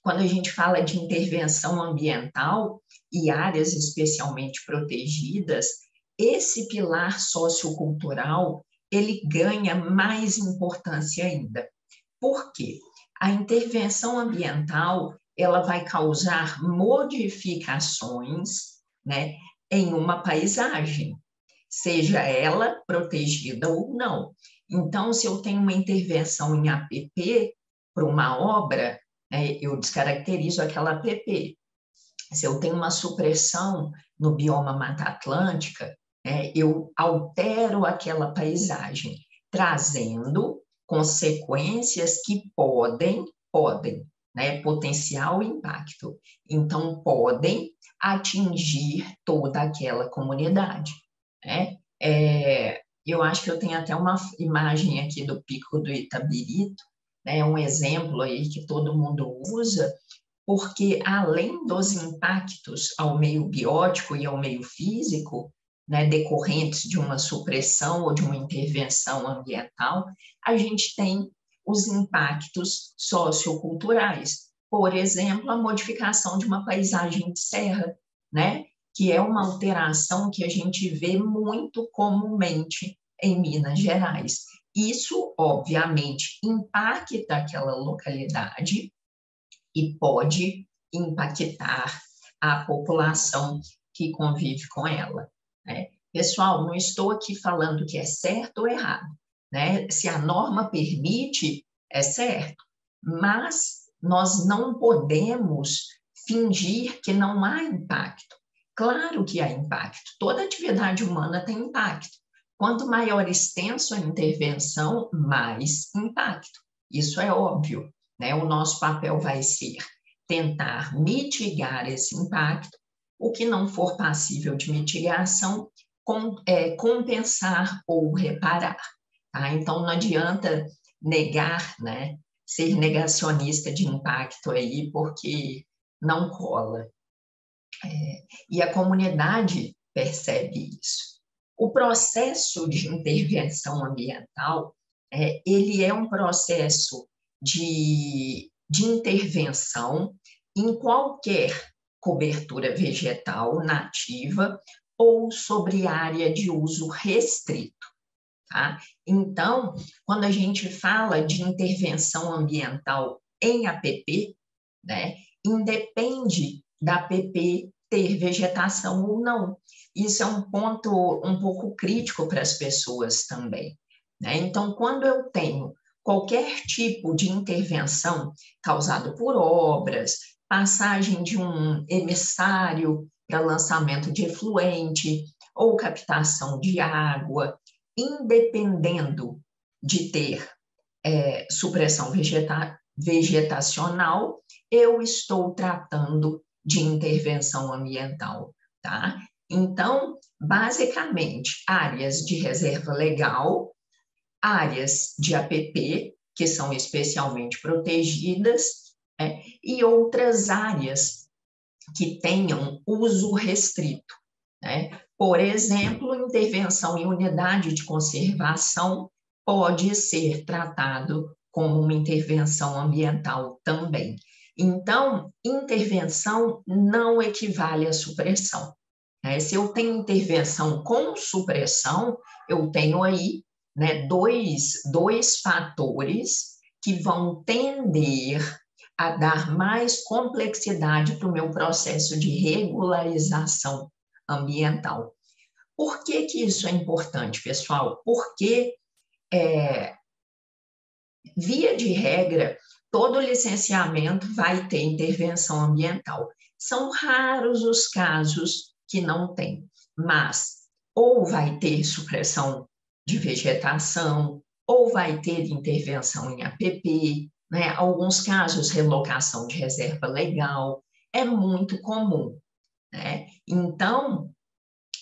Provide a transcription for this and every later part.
quando a gente fala de intervenção ambiental e áreas especialmente protegidas, esse pilar sociocultural, ele ganha mais importância ainda. Por quê? A intervenção ambiental, ela vai causar modificações, né, em uma paisagem, seja ela protegida ou não. Então, se eu tenho uma intervenção em APP para uma obra, né, eu descaracterizo aquela APP. Se eu tenho uma supressão no bioma Mata Atlântica, né, eu altero aquela paisagem, trazendo consequências que podem, né, potencial impacto. Então, podem atingir toda aquela comunidade, né? Eu acho que eu tenho até uma imagem aqui do Pico do Itabirito, né, um exemplo aí que todo mundo usa, porque além dos impactos ao meio biótico e ao meio físico, né, decorrentes de uma supressão ou de uma intervenção ambiental, a gente tem os impactos socioculturais. Por exemplo, a modificação de uma paisagem de serra, né, que é uma alteração que a gente vê muito comumente em Minas Gerais. Isso, obviamente, impacta aquela localidade e pode impactar a população que convive com ela, né? Pessoal, não estou aqui falando que é certo ou errado, né? Se a norma permite, é certo, mas nós não podemos fingir que não há impacto. Claro que há impacto, toda atividade humana tem impacto. Quanto maior extenso a intervenção, mais impacto. Isso é óbvio, né? O nosso papel vai ser tentar mitigar esse impacto, o que não for passível de mitigação, compensar ou reparar. Tá? Então, não adianta negar, né? Ser negacionista de impacto aí, porque não cola. E a comunidade percebe isso. O processo de intervenção ambiental, ele é um processo de intervenção em qualquer cobertura vegetal nativa ou sobre área de uso restrito. Tá? Então, quando a gente fala de intervenção ambiental em APP, né, independe da APP ter vegetação ou não. Isso é um ponto um pouco crítico para as pessoas também, né? Então, quando eu tenho qualquer tipo de intervenção causado por obras, passagem de um emissário para lançamento de efluente ou captação de água, independendo de ter supressão vegetacional, eu estou tratando de intervenção ambiental, tá? Então, basicamente, áreas de reserva legal, áreas de APP, que são especialmente protegidas, e outras áreas que tenham uso restrito, né? Por exemplo, intervenção em unidade de conservação pode ser tratado como uma intervenção ambiental também. Então, intervenção não equivale a supressão, né? Se eu tenho intervenção com supressão, eu tenho aí, né, dois fatores que vão tender a dar mais complexidade para o meu processo de regularização ambiental. Por que que isso é importante, pessoal? Porque, via de regra, todo licenciamento vai ter intervenção ambiental. São raros os casos que não tem, mas ou vai ter supressão de vegetação, ou vai ter intervenção em APP, né? Alguns casos, relocação de reserva legal, é muito comum, né? Então,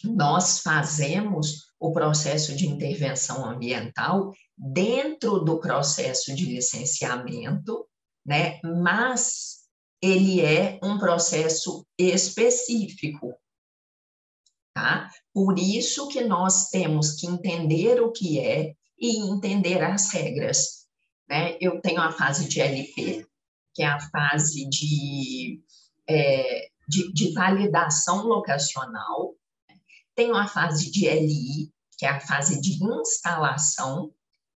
nós fazemos o processo de intervenção ambiental dentro do processo de licenciamento, né? Mas ele é um processo específico, tá? Por isso que nós temos que entender o que é e entender as regras, né? Eu tenho a fase de LP, que é a fase de validação locacional. Tenho a fase de LI, que é a fase de instalação,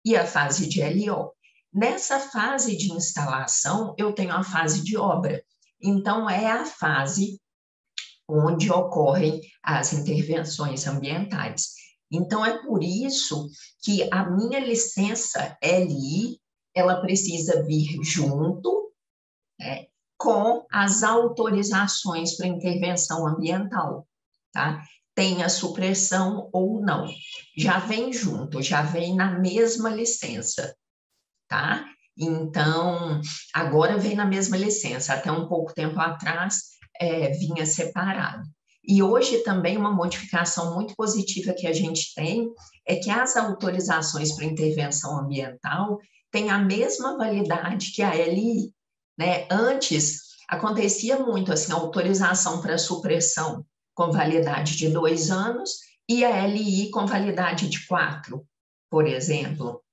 e a fase de LO. Nessa fase de instalação, eu tenho a fase de obra. Então, é a fase onde ocorrem as intervenções ambientais. Então, é por isso que a minha licença LI, ela precisa vir junto, né, com as autorizações para intervenção ambiental, tá? Tenha supressão ou não. Já vem junto, já vem na mesma licença, tá? Então, agora vem na mesma licença. Até um pouco tempo atrás, vinha separado. E hoje também uma modificação muito positiva que a gente tem é que as autorizações para intervenção ambiental têm a mesma validade que a LI, né? Antes, acontecia muito assim, autorização para supressão com validade de 2 anos e a LI com validade de 4, por exemplo.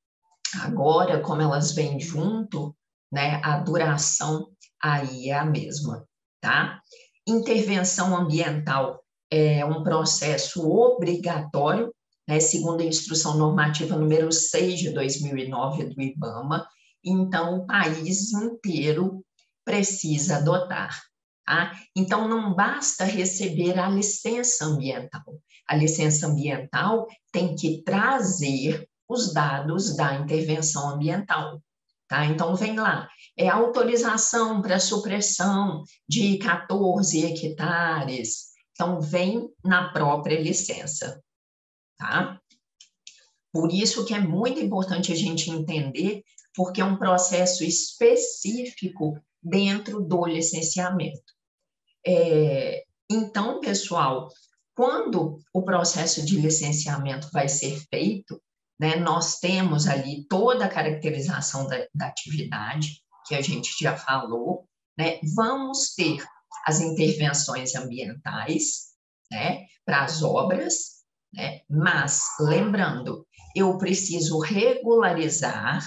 Agora, como elas vêm junto, né, a duração aí é a mesma, tá? Intervenção ambiental é um processo obrigatório, né, segundo a Instrução Normativa número 6 de 2009 do IBAMA, então o país inteiro precisa adotar, tá? Então não basta receber a licença ambiental. A licença ambiental tem que trazer os dados da intervenção ambiental, tá? Então, vem lá, é autorização para supressão de 14 hectares, então vem na própria licença, tá? Por isso que é muito importante a gente entender, porque é um processo específico dentro do licenciamento. Então, pessoal, quando o processo de licenciamento vai ser feito, né, nós temos ali toda a caracterização da atividade, que a gente já falou, né, vamos ter as intervenções ambientais, né, para as obras, né, mas, lembrando, eu preciso regularizar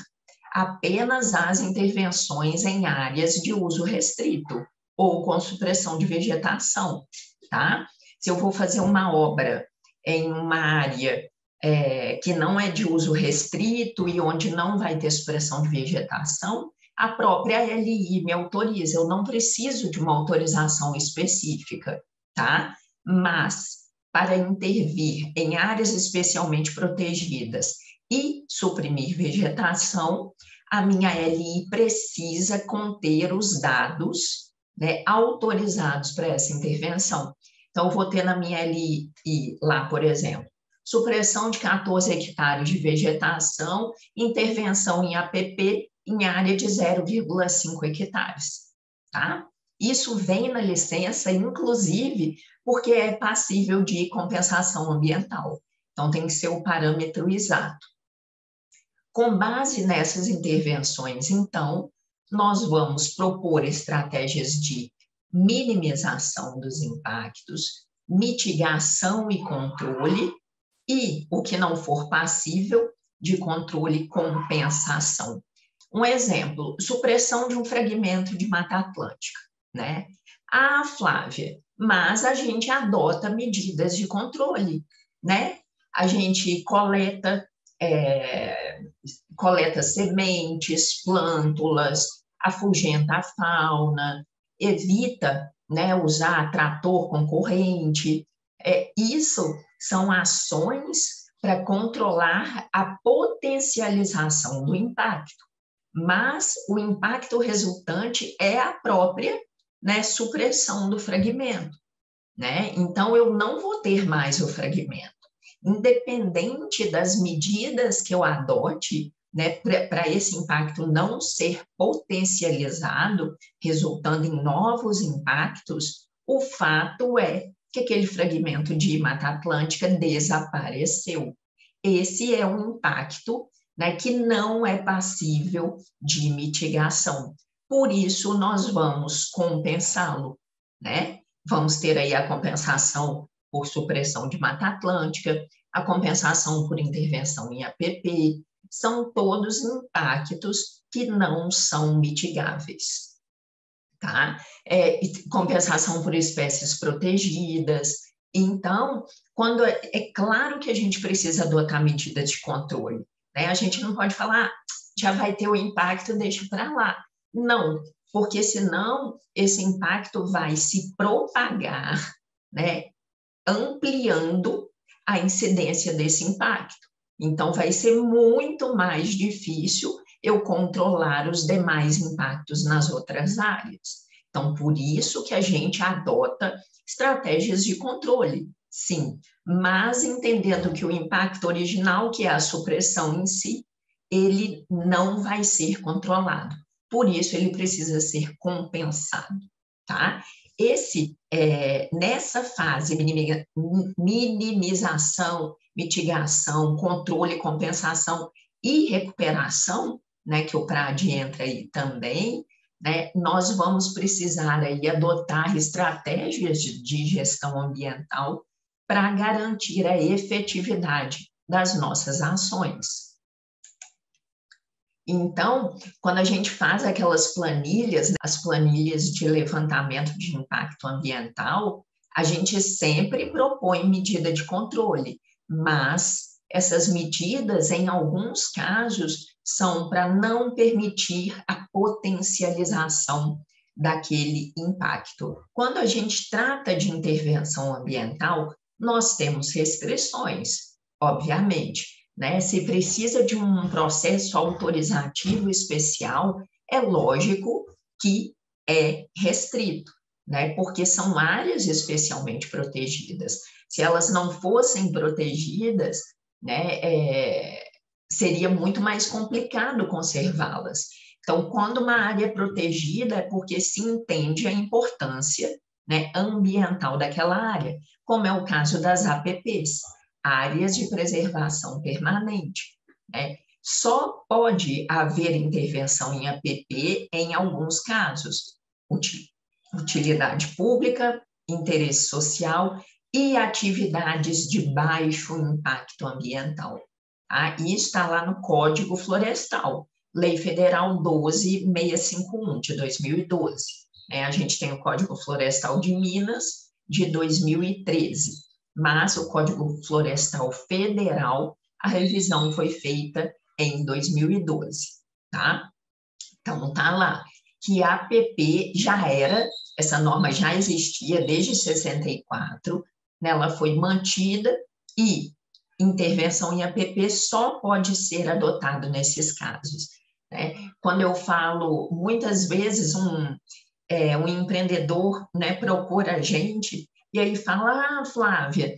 apenas as intervenções em áreas de uso restrito ou com supressão de vegetação, tá? Se eu vou fazer uma obra em uma área que não é de uso restrito e onde não vai ter supressão de vegetação, a própria LI me autoriza, eu não preciso de uma autorização específica, tá? Mas, para intervir em áreas especialmente protegidas e suprimir vegetação, a minha LI precisa conter os dados, né, autorizados para essa intervenção. Então, eu vou ter na minha LI lá, por exemplo, supressão de 14 hectares de vegetação, intervenção em APP em área de 0,5 hectares, tá? Isso vem na licença, inclusive, porque é passível de compensação ambiental. Então, tem que ser o parâmetro exato. Com base nessas intervenções, então, nós vamos propor estratégias de minimização dos impactos, mitigação e controle, e, o que não for passível, de controle e compensação. Um exemplo, supressão de um fragmento de Mata Atlântica, né? Ah, Flávia, mas a gente adota medidas de controle, né? A gente coleta sementes, plântulas, afugenta a fauna, evita, né, usar trator concorrente. Isso são ações para controlar a potencialização do impacto, mas o impacto resultante é a própria, né, supressão do fragmento, né? Então, eu não vou ter mais o fragmento. Independente das medidas que eu adote, né, para esse impacto não ser potencializado, resultando em novos impactos, o fato é que aquele fragmento de Mata Atlântica desapareceu. Esse é um impacto, né, que não é passível de mitigação. Por isso, nós vamos compensá-lo, né? Vamos ter aí a compensação por supressão de Mata Atlântica, a compensação por intervenção em APP, são todos impactos que não são mitigáveis, tá? Compensação por espécies protegidas. Então, é claro que a gente precisa adotar medidas de controle, né? A gente não pode falar, já vai ter o impacto, deixa para lá. Não, porque senão esse impacto vai se propagar, né? Ampliando a incidência desse impacto. Então, vai ser muito mais difícil eu controlar os demais impactos nas outras áreas. Então, por isso que a gente adota estratégias de controle, sim, mas entendendo que o impacto original, que é a supressão em si, ele não vai ser controlado. Por isso, ele precisa ser compensado, tá? Nessa fase, minimização, mitigação, controle, compensação e recuperação, né, que o PRAD entra aí também, né, nós vamos precisar aí adotar estratégias de gestão ambiental para garantir a efetividade das nossas ações. Então, quando a gente faz aquelas planilhas, as planilhas de levantamento de impacto ambiental, a gente sempre propõe medida de controle, mas essas medidas, em alguns casos, são para não permitir a potencialização daquele impacto. Quando a gente trata de intervenção ambiental, nós temos restrições, obviamente, né? Se precisa de um processo autorizativo especial, é lógico que é restrito, né? Porque são áreas especialmente protegidas. Se elas não fossem protegidas, né, seria muito mais complicado conservá-las. Então, quando uma área é protegida, é porque se entende a importância, né, ambiental daquela área, como é o caso das APPs, áreas de preservação permanente, né? Só pode haver intervenção em APP em alguns casos: utilidade pública, interesse social e atividades de baixo impacto ambiental. Tá? Isso está lá no Código Florestal, Lei Federal 12.651, de 2012. A gente tem o Código Florestal de Minas, de 2013, mas o Código Florestal Federal, a revisão foi feita em 2012, tá? Então, tá lá que a APP já era, essa norma já existia desde 64, né? Ela foi mantida e intervenção em APP só pode ser adotado nesses casos, né? Quando eu falo, muitas vezes um empreendedor, né, procura a gente e aí fala, Flávia,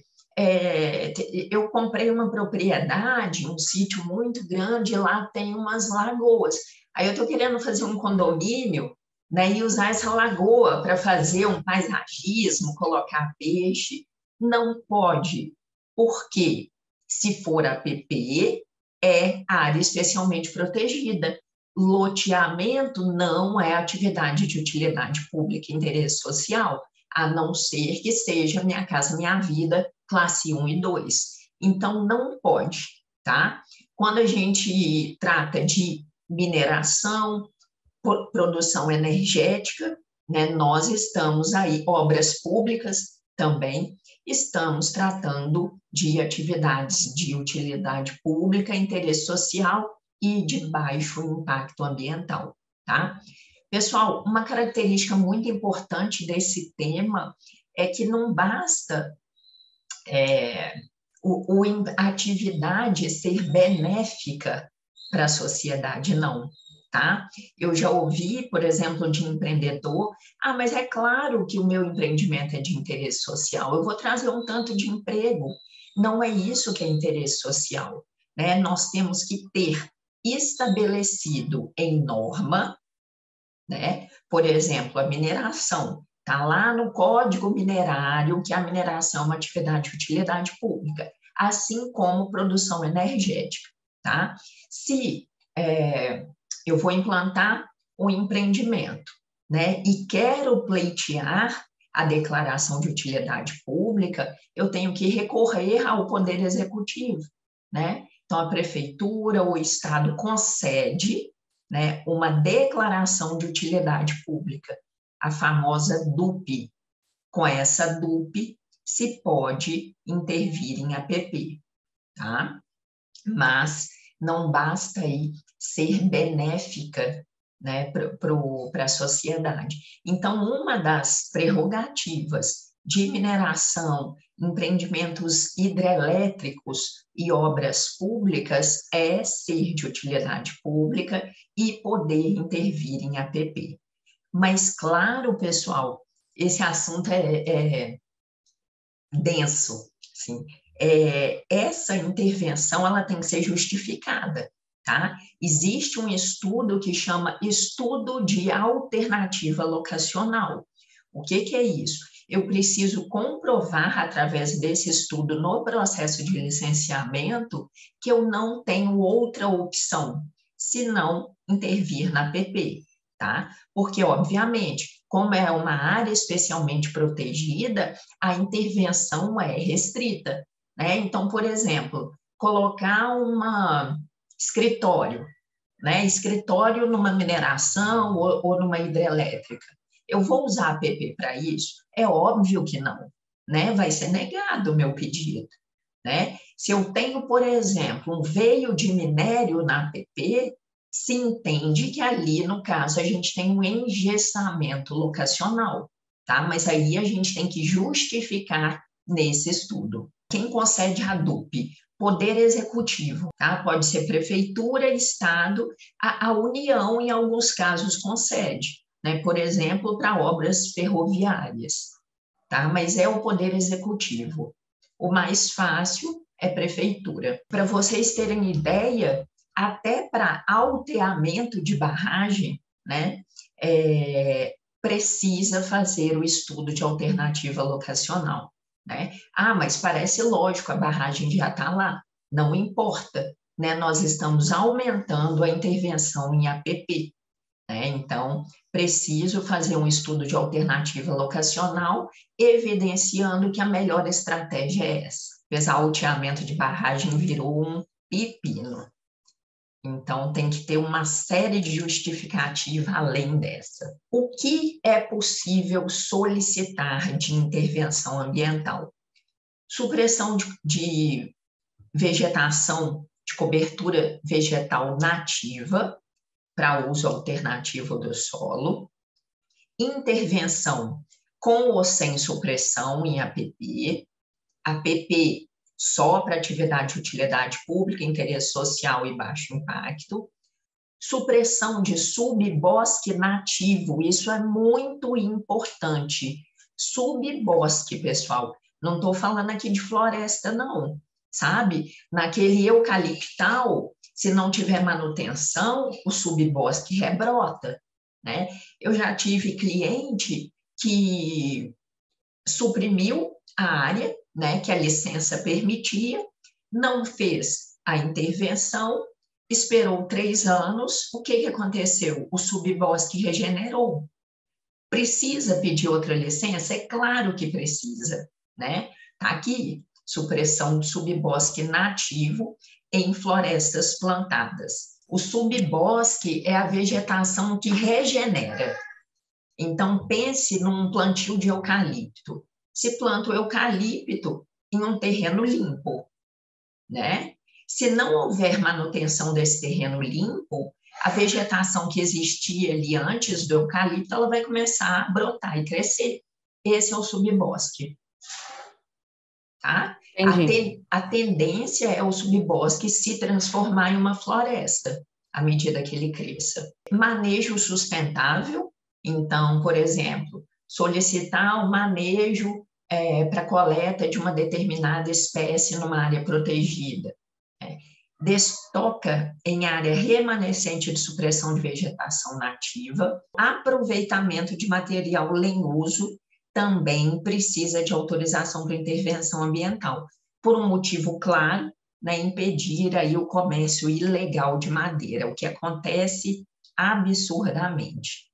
eu comprei uma propriedade, um sítio muito grande, e lá tem umas lagoas. Aí eu estou querendo fazer um condomínio, né, e usar essa lagoa para fazer um paisagismo, colocar peixe. Não pode, porque se for APP, é área especialmente protegida. Loteamento não é atividade de utilidade pública e interesse social, a não ser que seja Minha Casa Minha Vida, classe 1 e 2. Então, não pode, tá? Quando a gente trata de mineração, produção energética, né, nós estamos aí, obras públicas também, estamos tratando de atividades de utilidade pública, interesse social e de baixo impacto ambiental, tá? Pessoal, uma característica muito importante desse tema é que não basta a atividade ser benéfica para a sociedade, não, tá? Eu já ouvi, por exemplo, de empreendedor, mas é claro que o meu empreendimento é de interesse social, eu vou trazer um tanto de emprego. Não é isso que é interesse social, né? Nós temos que ter estabelecido em norma, né? Por exemplo, a mineração. Está lá no Código Minerário que a mineração é uma atividade de utilidade pública, assim como produção energética, tá? Se eu vou implantar um empreendimento, né, e quero pleitear a declaração de utilidade pública, eu tenho que recorrer ao Poder Executivo, né? Então, a Prefeitura, o Estado concede, né, uma declaração de utilidade pública a famosa DUP. Com essa DUP, se pode intervir em APP, tá? Mas não basta aí ser benéfica, né, para a sociedade. Então, uma das prerrogativas de mineração, empreendimentos hidrelétricos e obras públicas é ser de utilidade pública e poder intervir em APP. Mas, claro, pessoal, esse assunto é denso, assim. Essa intervenção ela tem que ser justificada, tá? Existe um estudo que chama estudo de alternativa locacional. O que é isso? Eu preciso comprovar, através desse estudo no processo de licenciamento, que eu não tenho outra opção, senão intervir na APP, tá? Porque, obviamente, como é uma área especialmente protegida, a intervenção é restrita, né? Então, por exemplo, colocar escritório, né? Escritório numa mineração ou numa hidrelétrica. Eu vou usar a APP para isso? É óbvio que não, né? Vai ser negado o meu pedido, né? Se eu tenho, por exemplo, um veio de minério na APP, se entende que ali, no caso, a gente tem um engessamento locacional, tá? Mas aí a gente tem que justificar nesse estudo. Quem concede a DUP? Poder Executivo, tá? Pode ser Prefeitura, Estado, a União, em alguns casos, concede, né? Por exemplo, para obras ferroviárias, tá? Mas é o Poder Executivo. O mais fácil é Prefeitura. Para vocês terem ideia, até para alteamento de barragem, né, precisa fazer o estudo de alternativa locacional, né? Ah, mas parece lógico, a barragem já está lá. Não importa, né? Nós estamos aumentando a intervenção em APP, né? Então, preciso fazer um estudo de alternativa locacional, evidenciando que a melhor estratégia é essa. Pois alteamento de barragem virou um pepino. Então, tem que ter uma série de justificativa além dessa. O que é possível solicitar de intervenção ambiental? Supressão de vegetação, de cobertura vegetal nativa, para uso alternativo do solo, intervenção com ou sem supressão em APP, APP só para atividade de utilidade pública, interesse social e baixo impacto, supressão de subbosque nativo, isso é muito importante. Subbosque, pessoal, não estou falando aqui de floresta, não, sabe? Naquele eucaliptal, se não tiver manutenção, o subbosque rebrota, né? Eu já tive cliente que suprimiu a área, né, que a licença permitia, não fez a intervenção, esperou 3 anos, o que aconteceu? O subbosque regenerou. Precisa pedir outra licença? É claro que precisa, né? Tá aqui, supressão de subbosque nativo em florestas plantadas. O subbosque é a vegetação que regenera. Então, pense num plantio de eucalipto. Se planta o eucalipto em um terreno limpo, né? Se não houver manutenção desse terreno limpo, a vegetação que existia ali antes do eucalipto, ela vai começar a brotar e crescer. Esse é o subbosque, tá? A tendência é o subbosque se transformar em uma floresta, à medida que ele cresça. Manejo sustentável, então, por exemplo, solicitar o manejo para coleta de uma determinada espécie numa área protegida. Destoca em área remanescente de supressão de vegetação nativa, aproveitamento de material lenhoso também precisa de autorização para intervenção ambiental, por um motivo claro, né, impedir aí o comércio ilegal de madeira, o que acontece absurdamente.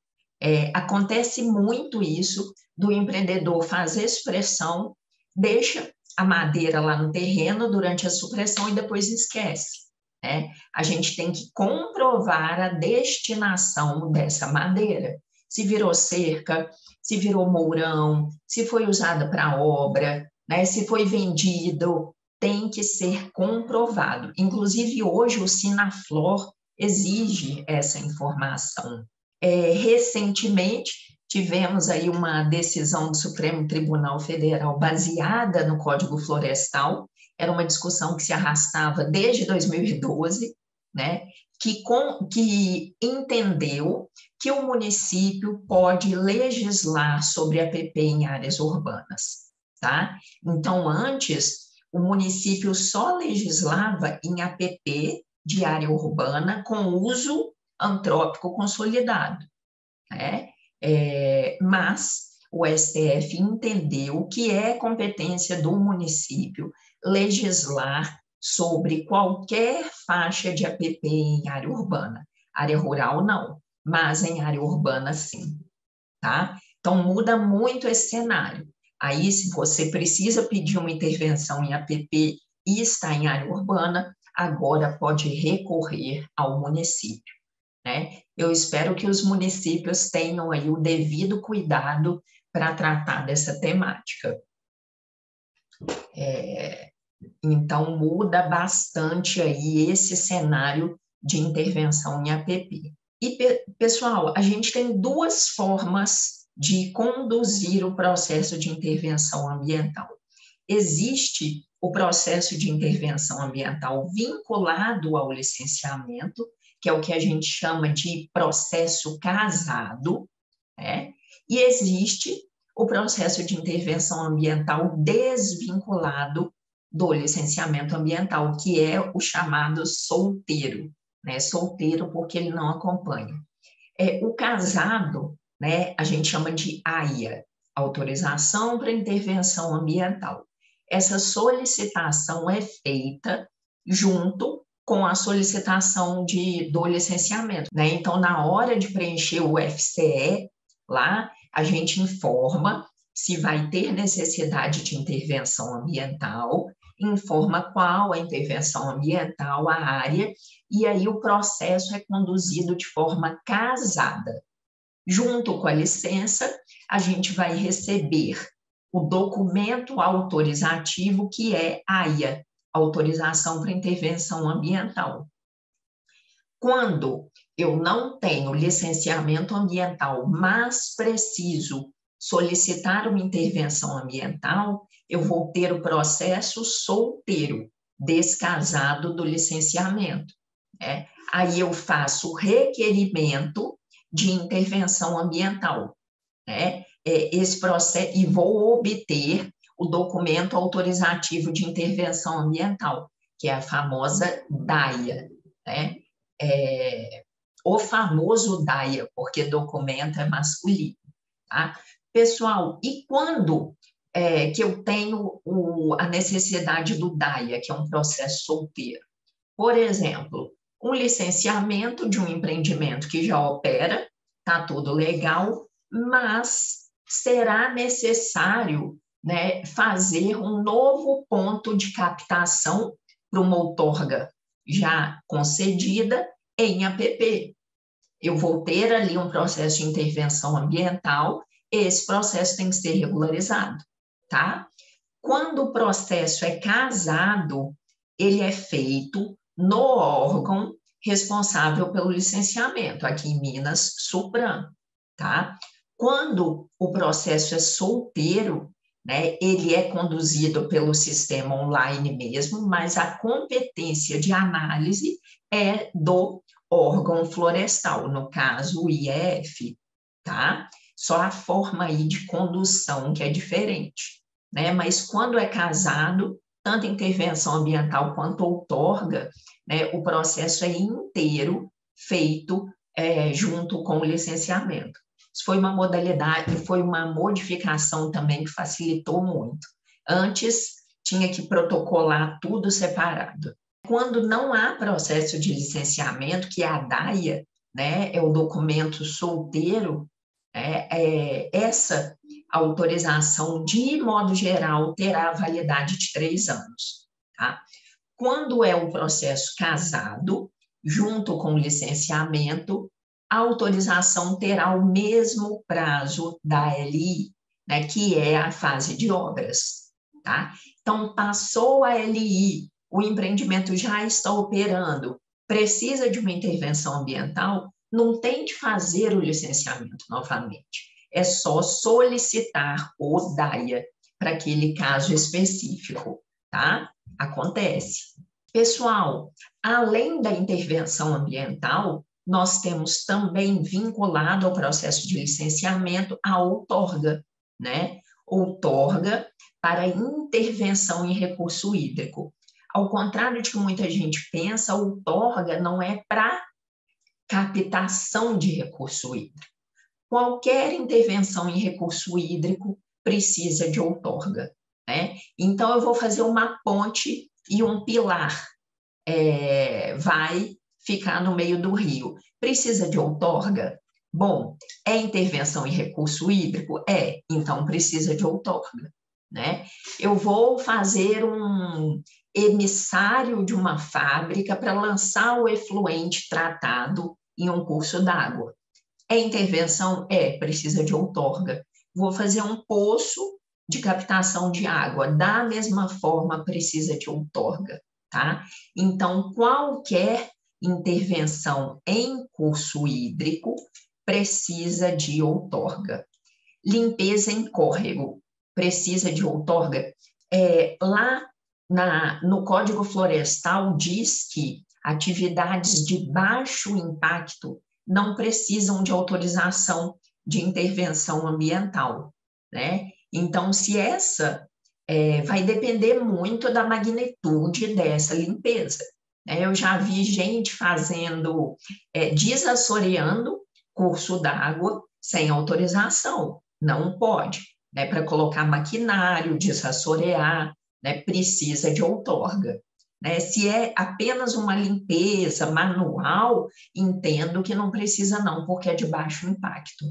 Acontece muito isso do empreendedor fazer expressão, deixa a madeira lá no terreno durante a supressão e depois esquece, né? A gente tem que comprovar a destinação dessa madeira. se virou cerca, se virou mourão, se foi usada para obra, né, se foi vendido, tem que ser comprovado. Inclusive, hoje o Sinaflor exige essa informação. Recentemente, tivemos aí uma decisão do Supremo Tribunal Federal baseada no Código Florestal, era uma discussão que se arrastava desde 2012, né, que entendeu que o município pode legislar sobre APP em áreas urbanas, tá? Então, antes, o município só legislava em APP de área urbana com uso antrópico consolidado, né? Mas o STF entendeu que é competência do município legislar sobre qualquer faixa de APP em área urbana. Área rural, não, mas em área urbana, sim, tá? Então, muda muito esse cenário. Aí, se você precisa pedir uma intervenção em APP e está em área urbana, agora pode recorrer ao município, né? Eu espero que os municípios tenham aí o devido cuidado para tratar dessa temática. Então, muda bastante aí esse cenário de intervenção em APP. E, pessoal, a gente tem duas formas de conduzir o processo de intervenção ambiental. Existe o processo de intervenção ambiental vinculado ao licenciamento, que é o que a gente chama de processo casado, né? E existe o processo de intervenção ambiental desvinculado do licenciamento ambiental, que é o chamado solteiro, né? Solteiro porque ele não acompanha. O casado, né, a gente chama de AIA, Autorização para Intervenção Ambiental. Essa solicitação é feita junto com a solicitação do licenciamento, né? Então, na hora de preencher o FCE, lá a gente informa se vai ter necessidade de intervenção ambiental, informa qual a intervenção ambiental, a área, e aí o processo é conduzido de forma casada. Junto com a licença, a gente vai receber o documento autorizativo, que é AIA, Autorização para Intervenção Ambiental. Quando eu não tenho licenciamento ambiental, mas preciso solicitar uma intervenção ambiental, eu vou ter o processo solteiro, descasado do licenciamento, né? Aí eu faço o requerimento de intervenção ambiental, né? Esse processo, e vou obter o documento autorizativo de intervenção ambiental, que é a famosa DAIA, né? O famoso DAIA, porque documento é masculino, tá? Pessoal, e quando que eu tenho a necessidade do DAIA, que é um processo solteiro? Por exemplo, um licenciamento de um empreendimento que já opera, está tudo legal, mas será necessário, né, fazer um novo ponto de captação para uma outorga já concedida em APP. Eu vou ter ali um processo de intervenção ambiental, esse processo tem que ser regularizado, tá? Quando o processo é casado, ele é feito no órgão responsável pelo licenciamento, aqui em Minas, SUPRAM, tá? Quando o processo é solteiro, né, ele é conduzido pelo sistema online mesmo, mas a competência de análise é do órgão florestal, no caso o IEF, tá? Só a forma aí de condução que é diferente, né? Mas quando é casado, tanto intervenção ambiental quanto outorga, né, o processo é inteiro feito junto com o licenciamento. Isso foi uma modalidade, foi uma modificação também que facilitou muito. Antes, tinha que protocolar tudo separado. Quando não há processo de licenciamento, que é a DAIA, né, é o documento solteiro, essa autorização, de modo geral, terá validade de 3 anos. Tá? Quando é um processo casado, junto com o licenciamento, a autorização terá o mesmo prazo da LI, né, que é a fase de obras, tá? Então, passou a LI, o empreendimento já está operando, precisa de uma intervenção ambiental, não tem de fazer o licenciamento novamente, é só solicitar o DAIA para aquele caso específico, tá? Acontece. Pessoal, além da intervenção ambiental, nós temos também vinculado ao processo de licenciamento a outorga, né? Outorga para intervenção em recurso hídrico. Ao contrário de que muita gente pensa, a outorga não é para captação de recurso hídrico. Qualquer intervenção em recurso hídrico precisa de outorga, né? Então, eu vou fazer uma ponte e um pilar vai ficar no meio do rio. Precisa de outorga? Bom, é intervenção em recurso hídrico? Então precisa de outorga, né? Eu vou fazer um emissário de uma fábrica para lançar o efluente tratado em um curso d'água. É intervenção? Precisa de outorga. Vou fazer um poço de captação de água, da mesma forma precisa de outorga, tá? Então, qualquer intervenção em curso hídrico precisa de outorga. Limpeza em córrego precisa de outorga. Lá no Código Florestal diz que atividades de baixo impacto não precisam de autorização de intervenção ambiental, né? Então, se essa vai depender muito da magnitude dessa limpeza. Eu já vi gente fazendo, desassoreando curso d'água sem autorização, não pode, né? Para colocar maquinário, desassorear, né? Precisa de outorga. Né? Se é apenas uma limpeza manual, entendo que não precisa não, porque é de baixo impacto.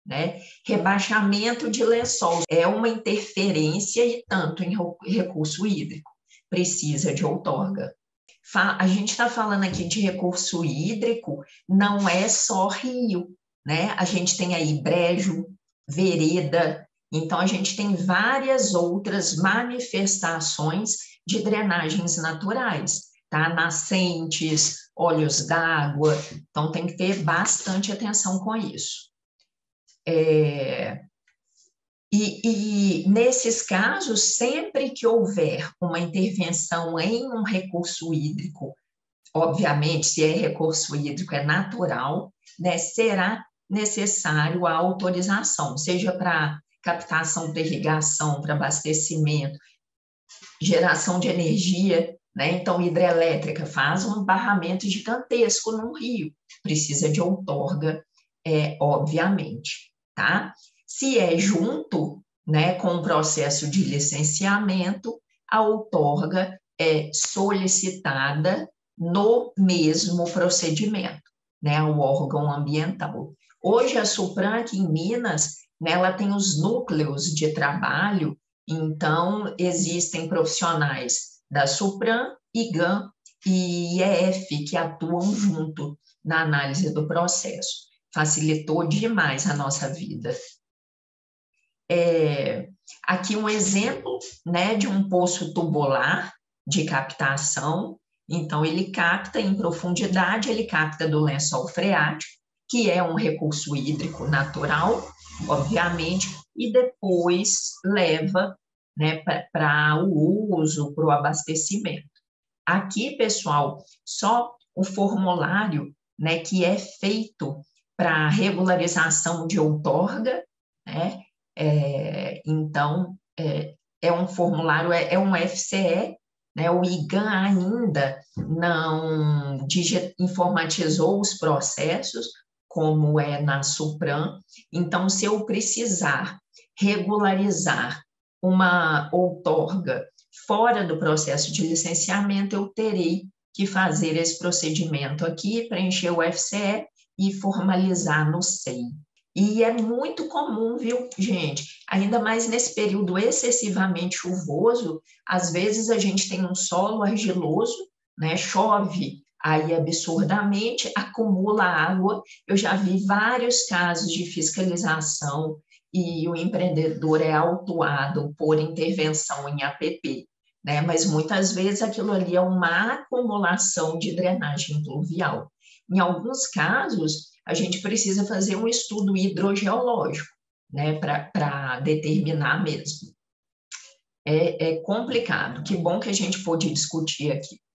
Né? Rebaixamento de lençol é uma interferência e tanto em recurso hídrico, precisa de outorga. A gente está falando aqui de recurso hídrico, não é só rio, né? A gente tem aí brejo, vereda, então a gente tem várias outras manifestações de drenagens naturais, tá? Nascentes, olhos d'água, então tem que ter bastante atenção com isso. Nesses casos, sempre que houver uma intervenção em um recurso hídrico, obviamente, se é recurso hídrico é natural, né, será necessário a autorização, seja para captação para irrigação, para abastecimento, geração de energia, né? Então, hidrelétrica faz um barramento gigantesco num rio, precisa de outorga, obviamente, tá? Se é junto, né, com o processo de licenciamento, a outorga é solicitada no mesmo procedimento, né, ao órgão ambiental. Hoje, a Supran, aqui em Minas, né, ela tem os núcleos de trabalho, então, existem profissionais da Supran, IGAM e IEF que atuam junto na análise do processo. Facilitou demais a nossa vida. Aqui um exemplo, né, de um poço tubular de captação. Então, ele capta em profundidade, ele capta do lençol freático, que é um recurso hídrico natural, obviamente, e depois leva, né, para o uso, para o abastecimento. Aqui, pessoal, só o formulário, né, que é feito para regularização de outorga, né? Então, é um formulário, é um FCE, né? O IGAM ainda não informatizou os processos, como é na Supran. Então, se eu precisar regularizar uma outorga fora do processo de licenciamento, eu terei que fazer esse procedimento aqui, preencher o FCE e formalizar no SEI. E é muito comum, viu, gente? Ainda mais nesse período excessivamente chuvoso, às vezes a gente tem um solo argiloso, né? Chove aí absurdamente, acumula água. Eu já vi vários casos de fiscalização e o empreendedor é autuado por intervenção em APP, né? Mas muitas vezes aquilo ali é uma acumulação de drenagem pluvial. Em alguns casos, a gente precisa fazer um estudo hidrogeológico, né, para determinar mesmo. É complicado. Que bom que a gente pôde discutir aqui.